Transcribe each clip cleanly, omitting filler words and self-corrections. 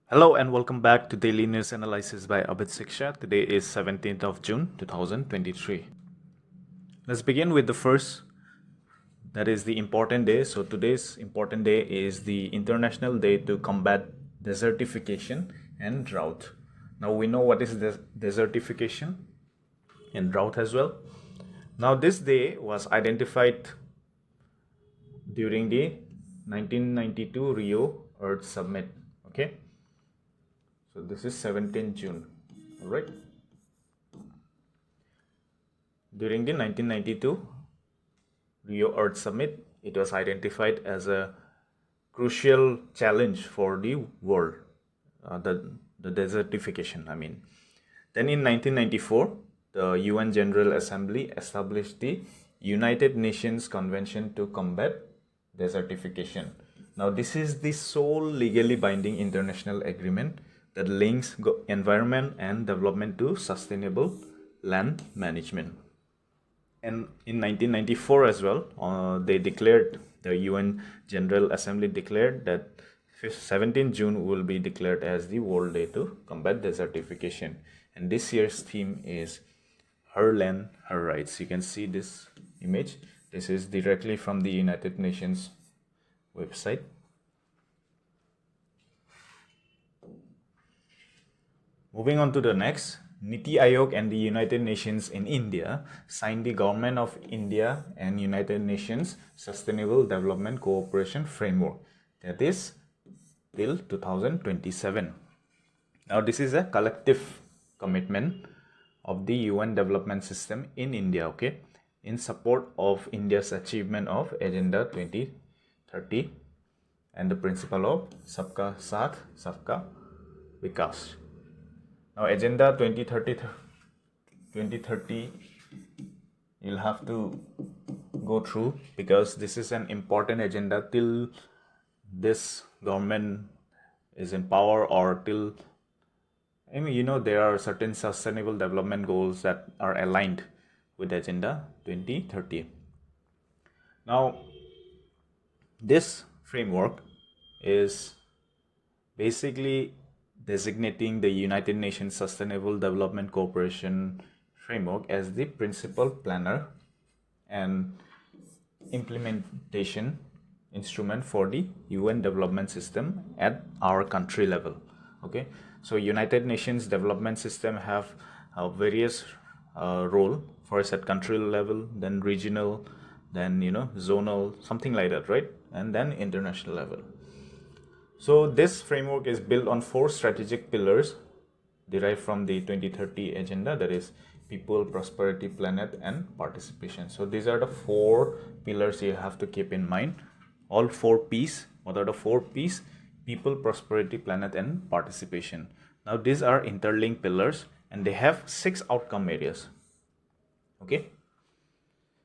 Hello and welcome back to Daily News Analysis by Abid Siksha. Today is 17th of June 2023. Let's begin with the first, that is the important day. So today's important day is the International Day to Combat Desertification and Drought. Now we know what is desertification and drought as well. Now this day was identified during the 1992 Rio Earth Summit. Okay. So this is 17th June, all right. During the 1992 Rio Earth Summit, it was identified as a crucial challenge for the world, the desertification, I mean. Then in 1994, the UN General Assembly established the United Nations Convention to Combat Desertification. Now this is the sole legally binding international agreement that links environment and development to sustainable land management. And in 1994 as well, the UN General Assembly declared that 17th June will be declared as the World Day to Combat Desertification. And this year's theme is Her Land, Her Rights. You can see this image. This is directly from the United Nations website. Moving on to the next, Niti Aayog and the United Nations in India signed the Government of India and United Nations Sustainable Development Cooperation Framework, that is till 2027. Now this is a collective commitment of the UN development system in India, okay, in support of India's achievement of Agenda 2030 and the principle of Sabka Saath, Sabka Vikas. Now Agenda 2030 you'll have to go through because this is an important agenda till this government is in power, or till, I mean, there are certain sustainable development goals that are aligned with Agenda 2030. Now this framework is basically designating the United Nations Sustainable Development Cooperation Framework as the principal planner and implementation instrument for the UN development system at our country level. Okay, so United Nations development system have various role, first at country level, then regional, then zonal, something like that, right? And then international level. So this framework is built on 4 strategic pillars derived from the 2030 agenda, that is people, prosperity, planet, and participation. So these are the 4 pillars you have to keep in mind. All 4 P's. What are the 4 P's? People, prosperity, planet, and participation. Now these are interlinked pillars and they have 6 outcome areas. Okay.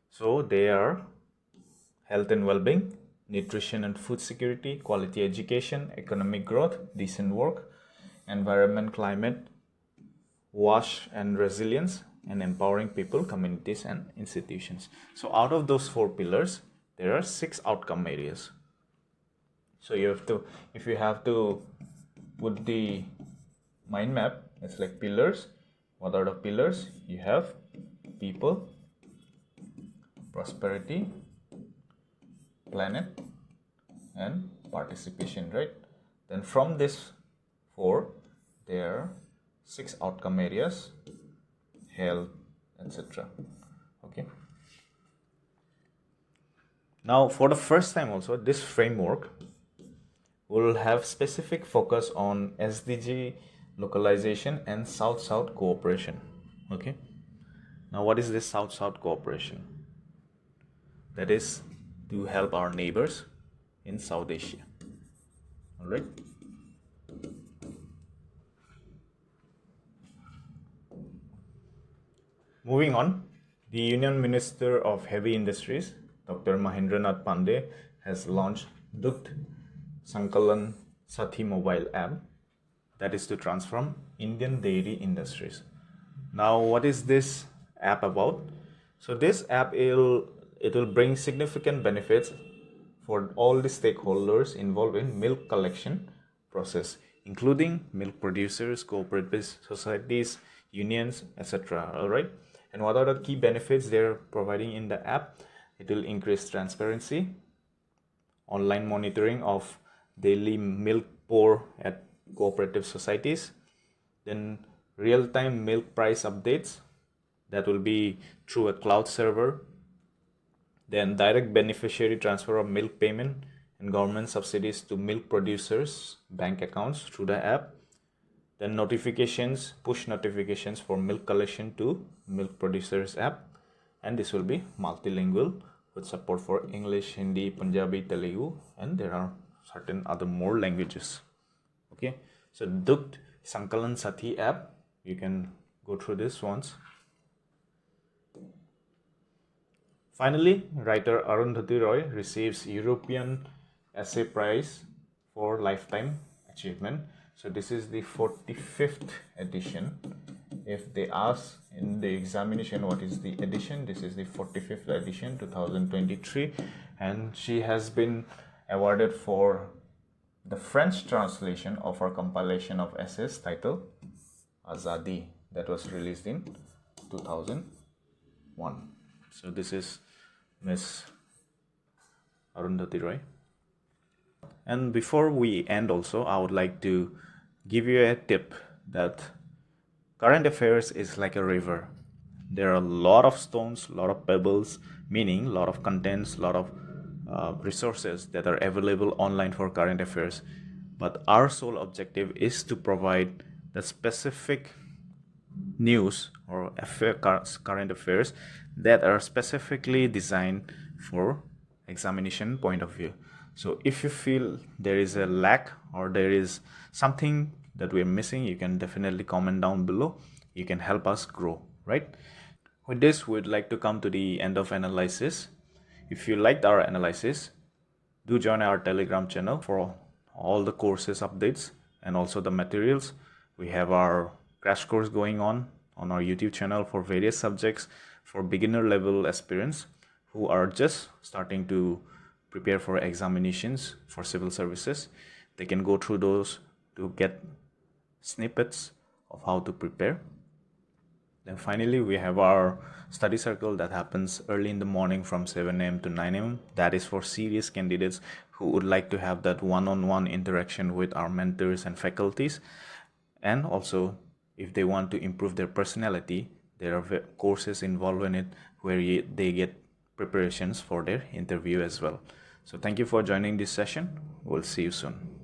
So they are health and well-being, nutrition and food security, quality education, economic growth, decent work, environment, climate, WASH and resilience, and empowering people, communities, and institutions. So out of those 4 pillars, there are 6 outcome areas. So if you have to put the mind map, it's like pillars. What are the pillars? You have people, prosperity, planet, and participation, right? Then from this 4, there are 6 outcome areas, health, etc. Okay. Now for the first time also, this framework will have specific focus on SDG localization and South-South cooperation. Okay. Now what is this South-South cooperation? That is to help our neighbors in South Asia. All right. Moving on, the Union Minister of Heavy Industries, Dr. Mahendranath Pandey, has launched Dugdh Sankalan Sathi mobile app, that is to transform Indian dairy industries. Now, what is this app about? So this app it will bring significant benefits for all the stakeholders involved in milk collection process, including milk producers, cooperative societies, unions, etc. All right. And what are the key benefits they're providing in the app? It will increase transparency, online monitoring of daily milk pour at cooperative societies, then real-time milk price updates that will be through a cloud server, then direct beneficiary transfer of milk payment and government subsidies to milk producers' bank accounts through the app, then notifications, push notifications for milk collection to milk producers app, and this will be multilingual with support for English, Hindi, Punjabi, Telugu, and there are certain other more languages. Okay, so Dugdh, Sankalan, Sathi app, you can go through this once. Finally, writer Arundhati Roy receives European Essay Prize for Lifetime Achievement. So this is the 45th edition. If they ask in the examination what is the edition, this is the 45th edition 2023, and she has been awarded for the French translation of her compilation of essays titled Azadi that was released in 2001. So this is Miss Arundhati Roy. And before we end also, I would like to give you a tip that current affairs is like a river. There are a lot of stones, a lot of pebbles, meaning a lot of contents, a lot of resources that are available online for current affairs. But our sole objective is to provide the specific news or current affairs that are specifically designed for examination point of view. So if you feel there is a lack or there is something that we're missing, you can definitely comment down below. You can help us grow, right? With this, we'd like to come to the end of analysis. If you liked our analysis, do join our Telegram channel for all the courses updates and also the materials. We have our crash course going on our YouTube channel for various subjects for beginner level aspirants who are just starting to prepare for examinations for civil services. They can go through those to get snippets of how to prepare. Then finally, we have our study circle that happens early in the morning from 7 a.m. to 9 a.m. That is for serious candidates who would like to have that one-on-one interaction with our mentors and faculties. And also, if they want to improve their personality, there are courses involved in it where they get preparations for their interview as well. So thank you for joining this session. We'll see you soon.